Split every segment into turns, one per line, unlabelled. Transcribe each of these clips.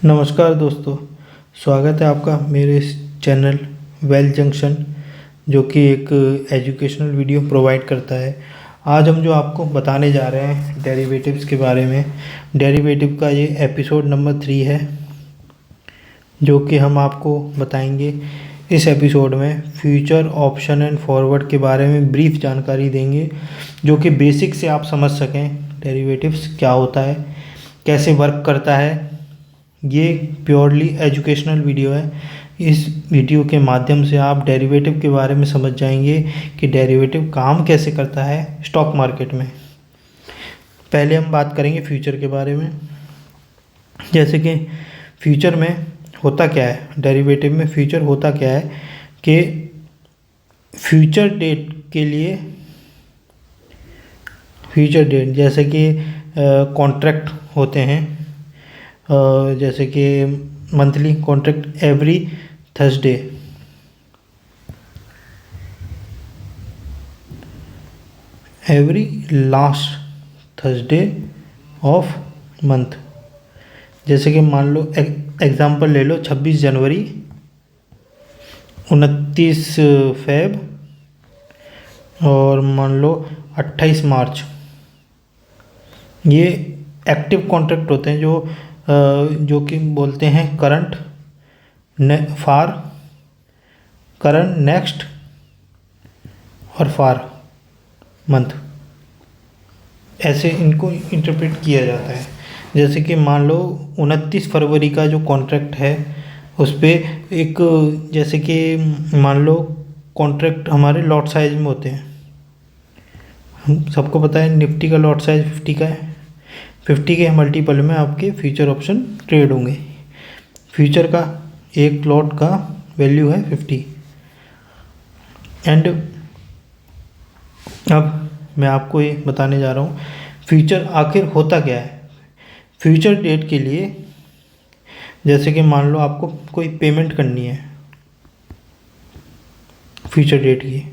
नमस्कार दोस्तों, स्वागत है आपका मेरे इस चैनल वेल जंक्शन, जो कि एक एजुकेशनल वीडियो प्रोवाइड करता है। आज हम जो आपको बताने जा रहे हैं डेरिवेटिव्स के बारे में। डेरिवेटिव का ये एपिसोड नंबर 3 है, जो कि हम आपको बताएंगे। इस एपिसोड में फ्यूचर, ऑप्शन एंड फॉरवर्ड के बारे में ब्रीफ जानकारी देंगे, जो कि बेसिक से आप समझ सकें डेरिवेटिव्स क्या होता है, कैसे वर्क करता है। ये प्योरली एजुकेशनल वीडियो है। इस वीडियो के माध्यम से आप डेरिवेटिव के बारे में समझ जाएंगे कि डेरिवेटिव काम कैसे करता है स्टॉक मार्केट में। पहले हम बात करेंगे फ्यूचर के बारे में। जैसे कि फ्यूचर में होता क्या है, डेरिवेटिव में फ्यूचर होता क्या है कि फ्यूचर डेट के लिए, फ्यूचर डेट जैसे कि कॉन्ट्रैक्ट होते हैं, जैसे कि monthly contract every Thursday, every last Thursday of month. जैसे कि मान लो एग्जांपल ले लो 26 जनवरी, 29 फेब और मान लो 28 मार्च। ये एक्टिव कॉन्ट्रैक्ट होते हैं जो कि बोलते हैं करंट, फार, करंट, नेक्स्ट और फार मंथ। ऐसे इनको इंटरप्रेट किया जाता है। जैसे कि मान लो 29 फरवरी का जो कॉन्ट्रैक्ट है उस पर एक, जैसे कि मान लो कॉन्ट्रैक्ट हमारे लॉट साइज में होते हैं। हम सबको पता है निफ्टी का लॉट साइज 50 का है। 50 के मल्टीपल में आपके फ्यूचर ऑप्शन ट्रेड होंगे। फ्यूचर का एक लॉट का वैल्यू है 50। एंड अब मैं आपको ये बताने जा रहा हूँ फ्यूचर आखिर होता क्या है। फ्यूचर डेट के लिए, जैसे कि मान लो आपको कोई पेमेंट करनी है फ्यूचर डेट की,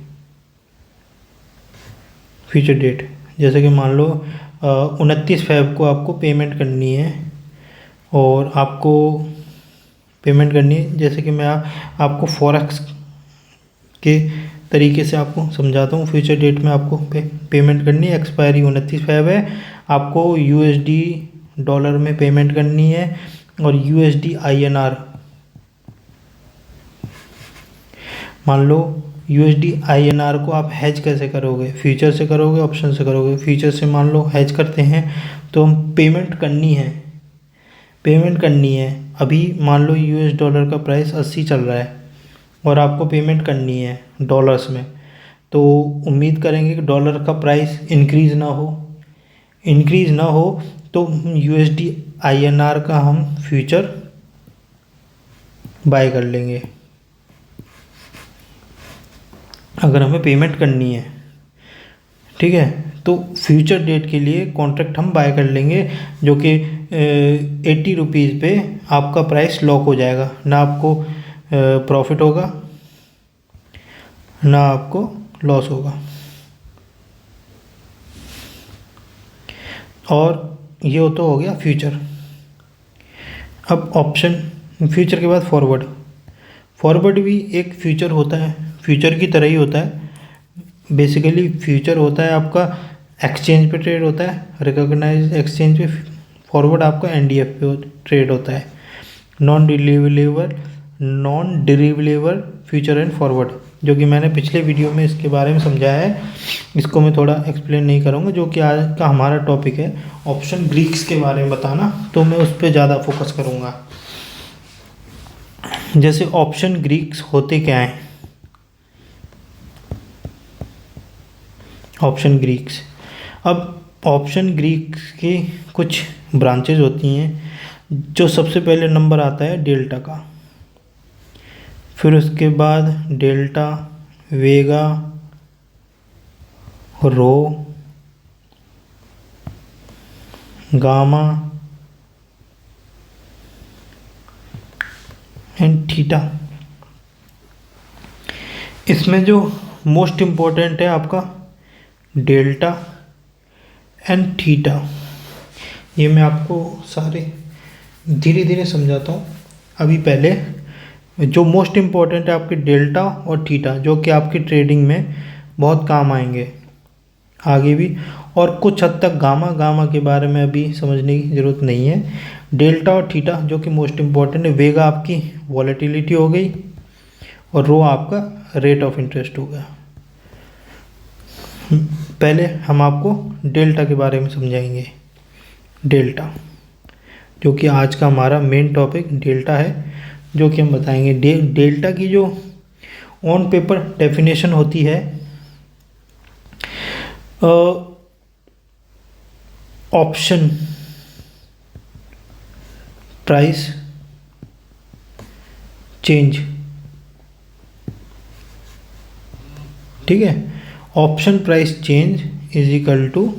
फ्यूचर डेट जैसे कि मान लो 29 फेब को आपको पेमेंट करनी है, और आपको पेमेंट करनी है, जैसे कि मैं आपको फॉरेक्स के तरीके से आपको समझाता हूँ। फ्यूचर डेट में आपको पेमेंट करनी है, एक्सपायरी 29 फेब है, आपको यूएसडी डॉलर में पेमेंट करनी है और यूएसडी आईएनआर। मान लो यूएसडी आईएनआर को आप हैज कैसे करोगे, फ्यूचर से करोगे, ऑप्शन से करोगे। फ्यूचर से मान लो हैज करते हैं तो हम पेमेंट करनी है, पेमेंट करनी है। अभी मान लो यूएस डॉलर का प्राइस 80 चल रहा है और आपको पेमेंट करनी है डॉलर्स में, तो उम्मीद करेंगे कि डॉलर का प्राइस इंक्रीज़ ना हो। इंक्रीज़ ना हो तो यूएसडी आईएनआर का हम फ्यूचर बाय कर लेंगे अगर हमें पेमेंट करनी है। ठीक है, तो फ्यूचर डेट के लिए कॉन्ट्रैक्ट हम बाय कर लेंगे, जो कि 80 रुपीज़ पे आपका प्राइस लॉक हो जाएगा। ना आपको प्रॉफिट होगा ना आपको लॉस होगा। और ये तो हो गया फ्यूचर। अब ऑप्शन, फ्यूचर के बाद फॉरवर्ड। फॉरवर्ड भी एक फ्यूचर होता है, फ्यूचर की तरह ही होता है। बेसिकली फ्यूचर होता है आपका एक्सचेंज पे ट्रेड होता है, रिकॉग्नाइज एक्सचेंज पे। फॉरवर्ड आपका एनडीएफ पे ट्रेड होता है, non deliverable future and forward, जो कि मैंने पिछले वीडियो में इसके बारे में समझाया है। इसको मैं थोड़ा एक्सप्लेन नहीं करूँगा, जो कि आज का हमारा टॉपिक है ऑप्शन ग्रीक्स के बारे में बताना, तो मैं उस पर ज़्यादा फोकस करूँगा। जैसे ऑप्शन ग्रीक्स होते क्या हैं। ऑप्शन ग्रीक्स, अब ऑप्शन ग्रीक्स की कुछ ब्रांचेज होती हैं। जो सबसे पहले नंबर आता है डेल्टा का, फिर उसके बाद delta, vega, rho, gamma and theta. इसमें जो मोस्ट इम्पोर्टेंट है आपका डेल्टा एंड थीटा। ये मैं आपको सारे धीरे धीरे समझाता हूँ। अभी पहले जो मोस्ट इम्पोर्टेंट है आपके डेल्टा और थीटा, जो कि आपकी ट्रेडिंग में बहुत काम आएंगे आगे भी, और कुछ हद तक गामा। गामा के बारे में अभी समझने की ज़रूरत नहीं है। डेल्टा और थीटा जो कि मोस्ट इम्पॉर्टेंट है। वेगा आपकी वॉलेटिलिटी हो गई और रो आपका रेट ऑफ इंटरेस्ट हो गया। पहले हम आपको डेल्टा के बारे में समझाएंगे। डेल्टा जो कि आज का हमारा मेन टॉपिक डेल्टा है, जो कि हम बताएंगे। डेल्टा की जो ऑन पेपर डेफिनेशन होती है, ऑप्शन प्राइस चेंज, ठीक है। Option price change is equal to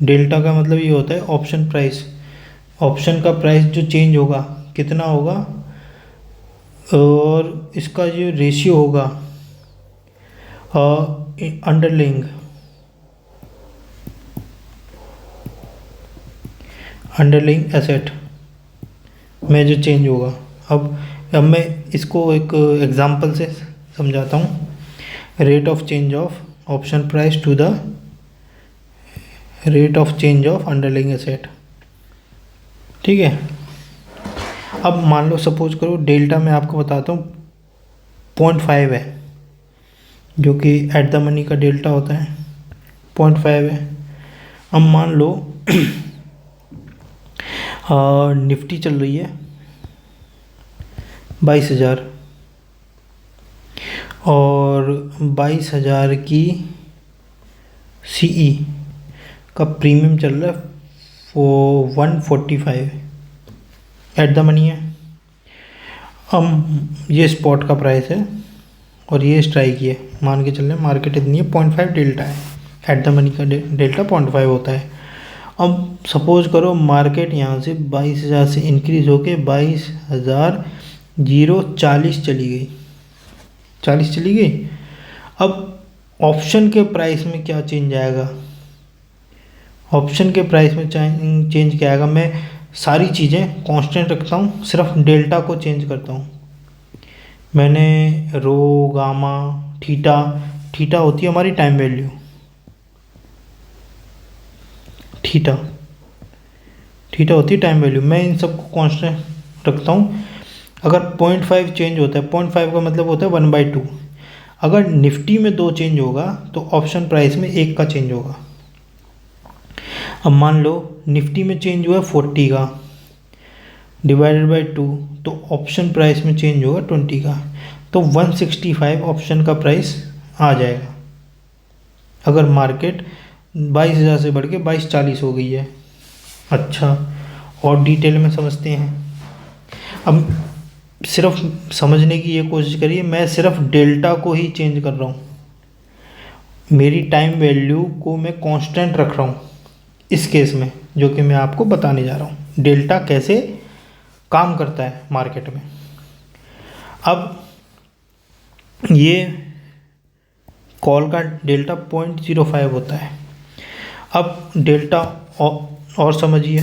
delta का मतलब ये होता है ऑप्शन प्राइस। ऑप्शन का प्राइस जो चेंज होगा कितना होगा, और इसका जो रेशियो होगा अंडरलाइंग एसेट में जो चेंज होगा। अब मैं इसको एक एग्जांपल से समझाता हूँ। Rate of change of option price to the rate of change of underlying asset, ठीक है। अब मान लो सपोज करो डेल्टा में आपको बताता हूँ 0.5 है, जो कि एट द मनी का डेल्टा होता है 0.5 है। अब मान लो निफ्टी चल रही है 22,000 और 22,000 की सीई का प्रीमियम चल रहा है 145 एट द मनी है। अब ये स्पॉट का प्राइस है और ये स्ट्राइक है। मान के चल रहे हैं मार्केट इतनी है, 0.5 डेल्टा है। एट द मनी का डेल्टा 0.5 होता है। अब सपोज करो मार्केट यहाँ से 22,000 से इंक्रीज होके 22,040 चली गई, 40 चली गई। अब ऑप्शन के प्राइस में क्या चेंज आएगा, ऑप्शन के प्राइस में चेंज क्या आएगा। मैं सारी चीज़ें कांस्टेंट रखता हूँ, सिर्फ डेल्टा को चेंज करता हूँ। मैंने रो, गामा, थीटा, थीटा होती है हमारी टाइम वैल्यू, थीटा होती है टाइम वैल्यू। मैं इन सबको कांस्टेंट रखता हूँ। अगर 0.5 चेंज होता है, 0.5 का मतलब होता है 1/2। अगर निफ्टी में 2 चेंज होगा तो ऑप्शन प्राइस में 1 का चेंज होगा। अब मान लो निफ्टी में चेंज हुआ 40 का डिवाइडेड बाई 2, तो ऑप्शन प्राइस में चेंज होगा 20 का, तो 165 ऑप्शन का प्राइस आ जाएगा। अगर मार्केट 22,000 से बढ़ के 22,40 हो गई है। अच्छा, और डिटेल में समझते हैं। अब सिर्फ समझने की ये कोशिश करिए, मैं सिर्फ डेल्टा को ही चेंज कर रहा हूँ, मेरी टाइम वैल्यू को मैं कांस्टेंट रख रहा हूँ इस केस में, जो कि मैं आपको बताने जा रहा हूँ डेल्टा कैसे काम करता है मार्केट में। अब ये कॉल का डेल्टा 0.05 होता है। अब डेल्टा और समझिए,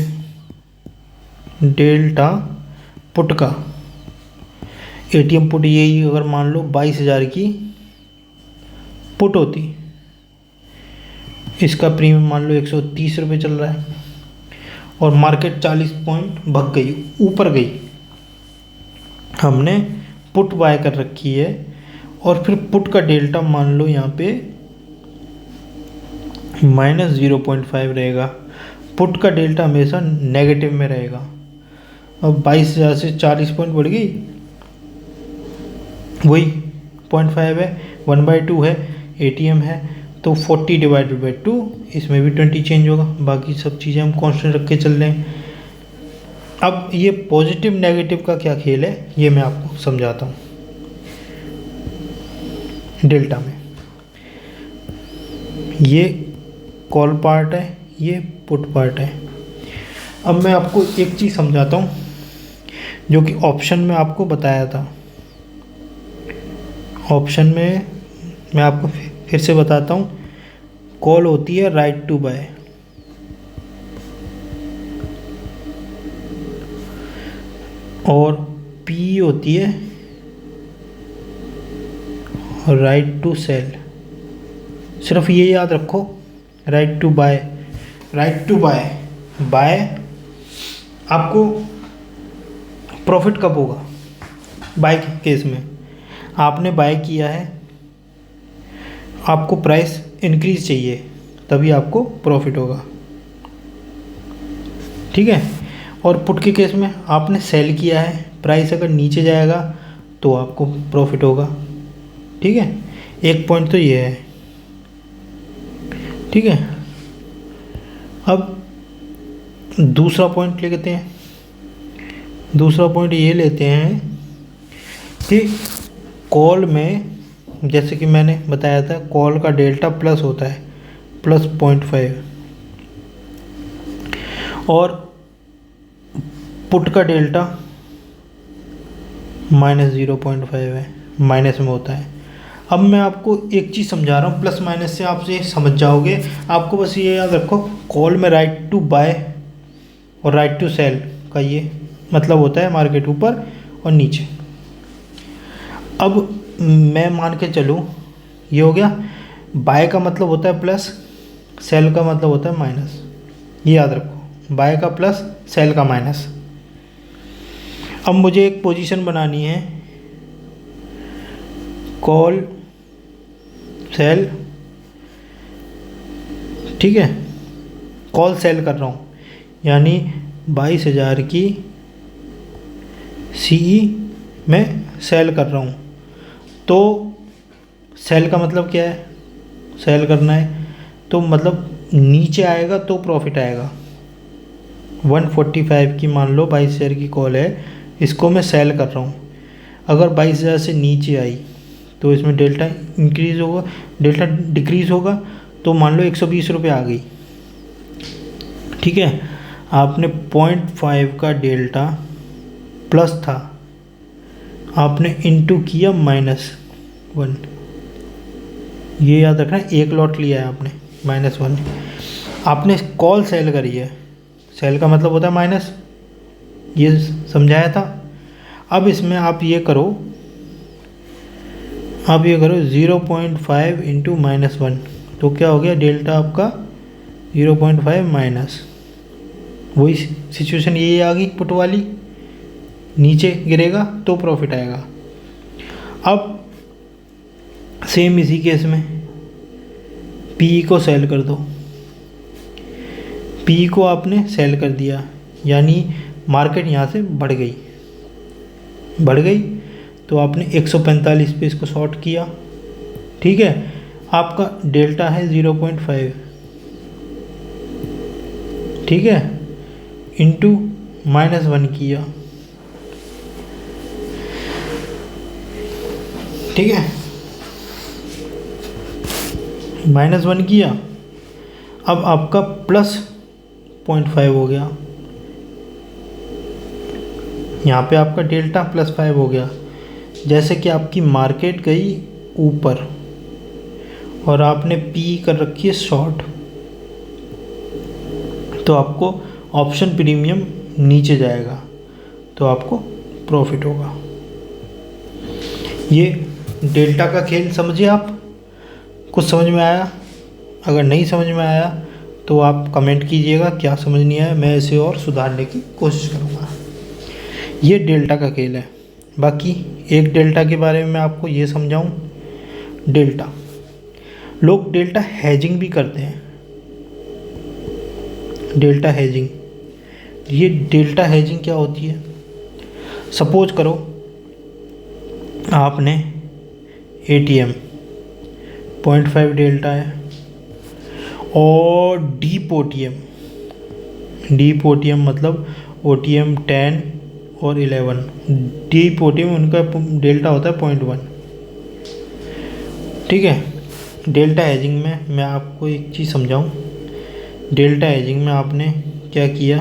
डेल्टा पुट का एटीएम पुट, यही अगर मान लो 22,000 की पुट होती, इसका प्रीमियम मान लो 130 रुपये चल रहा है और मार्केट 40 पॉइंट भग गई, ऊपर गई, हमने पुट बाय कर रखी है और फिर पुट का डेल्टा मान लो यहाँ पे -0.5 रहेगा। पुट का डेल्टा हमेशा नेगेटिव में रहेगा। अब 22,000 से 40 पॉइंट बढ़ गई, वही 0.5 है, 1/2 है, एटीएम है, तो 40 डिवाइडेड बाई 2, इसमें भी 20 चेंज होगा। बाकी सब चीज़ें हम कांस्टेंट रख के चल रहे हैं। अब ये पॉजिटिव नेगेटिव का क्या खेल है ये मैं आपको समझाता हूँ। डेल्टा में ये कॉल पार्ट है, ये पुट पार्ट है। अब मैं आपको एक चीज़ समझाता हूँ जो कि ऑप्शन में आपको बताया था। ऑप्शन में मैं आपको फिर से बताता हूँ, कॉल होती है राइट टू बाय, और पी होती है राइट टू सेल। सिर्फ ये याद रखो, right to buy, right to buy, buy आपको प्रॉफिट कब होगा? बाय के केस में आपने बाय किया है, आपको प्राइस इंक्रीज चाहिए, तभी आपको प्रॉफिट होगा। ठीक है। और पुट के केस में आपने सेल किया है, प्राइस अगर नीचे जाएगा तो आपको प्रॉफिट होगा। ठीक है, एक पॉइंट तो ये है। ठीक है, अब दूसरा पॉइंट लेते हैं। दूसरा पॉइंट ये लेते हैं कि कॉल में, जैसे कि मैंने बताया था, कॉल का डेल्टा प्लस होता है, प्लस 0.5, और पुट का डेल्टा माइनस 0.5 है, माइनस में होता है। अब मैं आपको एक चीज़ समझा रहा हूँ, प्लस माइनस से आप ये समझ जाओगे। आपको बस ये याद रखो, कॉल में राइट टू बाय और राइट टू सेल का ये मतलब होता है मार्केट ऊपर और नीचे। अब मैं मान के चलूँ, ये हो गया, बाय का मतलब होता है प्लस, सेल का मतलब होता है माइनस। ये याद रखो, बाय का प्लस, सेल का माइनस। अब मुझे एक पोजीशन बनानी है, कॉल सेल। ठीक है, कॉल सेल कर रहा हूँ, यानी 22,000 की सीई में सेल कर रहा हूँ। तो सेल का मतलब क्या है? सेल करना है तो मतलब नीचे आएगा तो प्रॉफिट आएगा। 145 की मान लो 22,000 की कॉल है, इसको मैं सेल कर रहा हूँ। अगर 22,000 से नीचे आई तो इसमें डेल्टा इंक्रीज़ होगा, डेल्टा डिक्रीज़ होगा, तो मान लो 120 रुपये आ गई। ठीक है, आपने 0.5 का डेल्टा प्लस था, आपने इंटू किया -1। ये याद रखना, एक लॉट लिया है आपने, -1। आपने कॉल सेल करी है, सेल का मतलब होता है माइनस, ये समझाया था। अब इसमें आप ये करो, 0.5 इंटू -1, तो क्या हो गया डेल्टा आपका 0.5 माइनस। वही सिचुएशन ये आ गई पुट वाली, नीचे गिरेगा तो प्रॉफिट आएगा। अब सेम इसी केस में पी को सेल कर दो। पी को आपने सेल कर दिया, यानी मार्केट यहाँ से बढ़ गई, तो आपने 145 पे इसको शॉर्ट किया। ठीक है, आपका डेल्टा है 0.5, ठीक है, इंटू -1 किया। ठीक है, -1 किया, अब आपका प्लस 0.5 हो गया। यहाँ पे आपका डेल्टा +5 हो गया। जैसे कि आपकी मार्केट गई ऊपर और आपने पी कर रखी है शॉर्ट, तो आपको ऑप्शन प्रीमियम नीचे जाएगा, तो आपको प्रॉफिट होगा। ये डेल्टा का खेल समझिए आप। कुछ समझ में आया? अगर नहीं समझ में आया तो आप कमेंट कीजिएगा क्या समझ नहीं आया, मैं इसे और सुधारने की कोशिश करूँगा। ये डेल्टा का खेल है। बाकी एक डेल्टा के बारे में मैं आपको ये समझाऊं, डेल्टा, लोग डेल्टा हेजिंग भी करते हैं। डेल्टा हेजिंग, ये डेल्टा हेजिंग क्या होती है? सपोज करो आपने एटीएम 0.5 डेल्टा है और डीप ओटीएम मतलब ओटीएम 10 और 11, डीप ओटीएम उनका डेल्टा होता है 0.1। ठीक है, डेल्टा हेजिंग में मैं आपको एक चीज़ समझाऊं। डेल्टा हेजिंग में आपने क्या किया,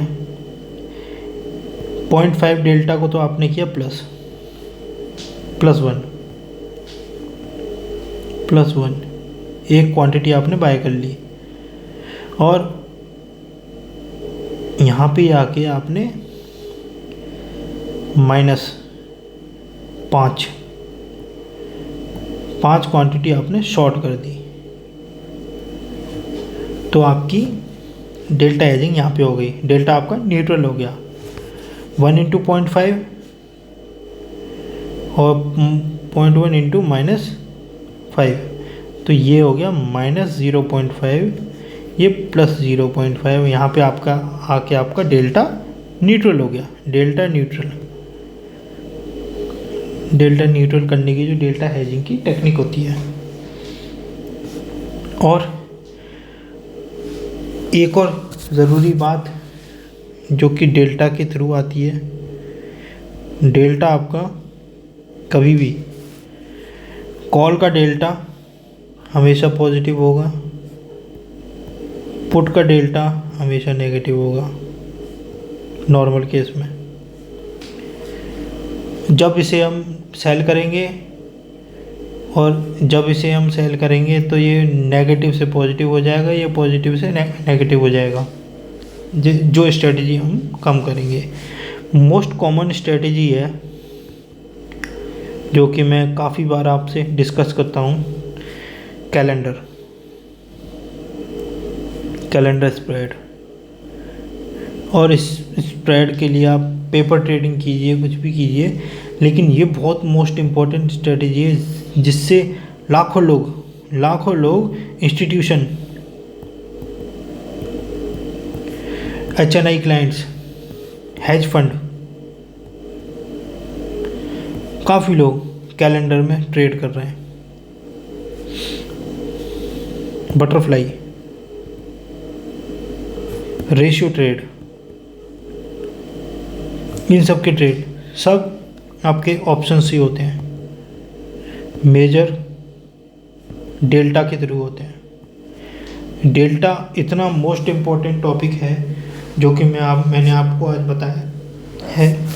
0.5 डेल्टा को तो आपने किया प्लस वन, एक क्वांटिटी आपने बाय कर ली, और यहाँ पे आके आपने -5 क्वांटिटी आपने शॉर्ट कर दी, तो आपकी डेल्टा हेजिंग यहाँ पे हो गई। डेल्टा आपका न्यूट्रल हो गया। 1 × 0.5 और 0.1 × -5, तो ये हो गया -0.5, ये +0.5। यहाँ पे आपका आके आपका डेल्टा न्यूट्रल हो गया। डेल्टा न्यूट्रल करने की जो डेल्टा हेजिंग की टेक्निक होती है। और एक और ज़रूरी बात जो कि डेल्टा के थ्रू आती है, डेल्टा आपका कभी भी कॉल का डेल्टा हमेशा पॉजिटिव होगा, पुट का डेल्टा हमेशा नेगेटिव होगा नॉर्मल केस में। जब इसे हम सेल करेंगे तो ये नेगेटिव से पॉजिटिव हो जाएगा, ये पॉजिटिव से नेगेटिव हो जाएगा। जो स्ट्रेटजी हम कम करेंगे, मोस्ट कॉमन स्ट्रेटजी है जो कि मैं काफ़ी बार आपसे डिस्कस करता हूँ, कैलेंडर स्प्रेड। और इस स्प्रेड के लिए आप पेपर ट्रेडिंग कीजिए, कुछ भी कीजिए, लेकिन ये बहुत मोस्ट इम्पॉर्टेंट स्ट्रेटजी है जिससे लाखों लोग institution, HNI clients, hedge fund, काफ़ी लोग कैलेंडर में ट्रेड कर रहे हैं। बटरफ्लाई, रेशियो ट्रेड, इन सब के ट्रेड सब आपके ऑप्शन ही होते हैं। मेजर डेल्टा के थ्रू होते हैं। डेल्टा इतना मोस्ट इम्पोर्टेंट टॉपिक है जो कि मैंने आपको आज बताया है।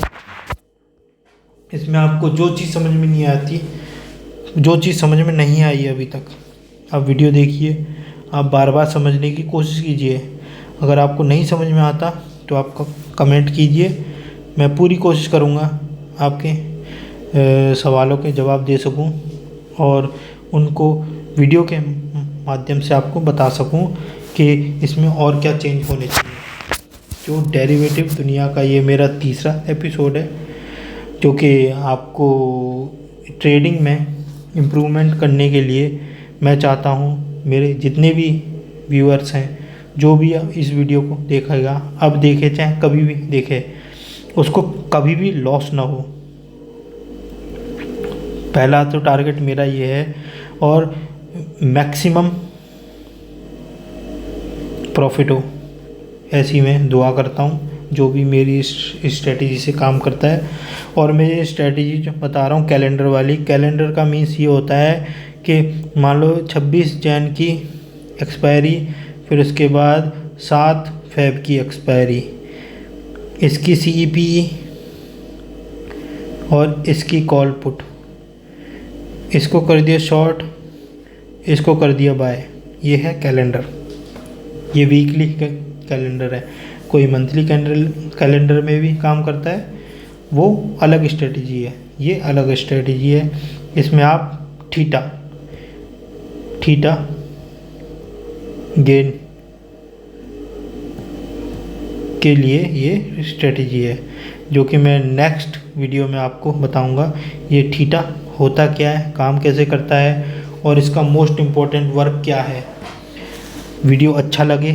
इसमें आपको जो चीज़ समझ में नहीं आती, जो चीज़ समझ में नहीं आई है अभी तक, आप वीडियो देखिए, आप बार बार समझने की कोशिश कीजिए। अगर आपको नहीं समझ में आता तो आप कमेंट कीजिए, मैं पूरी कोशिश करूँगा आपके सवालों के जवाब दे सकूं और उनको वीडियो के माध्यम से आपको बता सकूं कि इसमें और क्या चेंज होने चाहिए। जो डेरिवेटिव दुनिया का ये मेरा तीसरा एपिसोड है, जो कि आपको ट्रेडिंग में इम्प्रूवमेंट करने के लिए मैं चाहता हूँ मेरे जितने भी व्यूअर्स हैं, जो भी इस वीडियो को देखेगा, अब देखे चाहे कभी भी देखे, उसको कभी भी लॉस ना हो। पहला तो टारगेट मेरा ये है, और मैक्सिमम प्रॉफिट हो, ऐसी मैं दुआ करता हूँ जो भी मेरी स्ट्रेटजी से काम करता है। और मैं ये स्ट्रेटजी जो बता रहा हूँ कैलेंडर वाली, कैलेंडर का मीन्स ये होता है कि मान लो 26 जैन की एक्सपायरी, फिर उसके बाद 7 फेब की एक्सपायरी, इसकी CEPE और इसकी कॉल पुट, इसको कर दिया शॉर्ट, इसको कर दिया बाय। ये है कैलेंडर, ये वीकली कैलेंडर है। कोई मंथली कैलेंडर में भी काम करता है, वो अलग स्ट्रेटजी है, ये अलग स्ट्रेटजी है। इसमें आप थीटा गेन के लिए ये स्ट्रेटजी है, जो कि मैं नेक्स्ट वीडियो में आपको बताऊंगा। ये थीटा होता क्या है, काम कैसे करता है, और इसका मोस्ट इम्पोर्टेंट वर्क क्या है। वीडियो अच्छा लगे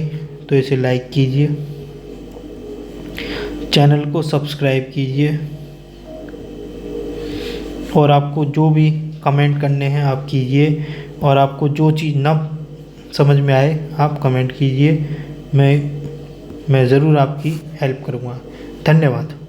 तो इसे लाइक कीजिए, चैनल को सब्सक्राइब कीजिए, और आपको जो भी कमेंट करने हैं आप कीजिए, और आपको जो चीज़ ना समझ में आए आप कमेंट कीजिए, मैं ज़रूर आपकी हेल्प करूँगा। धन्यवाद।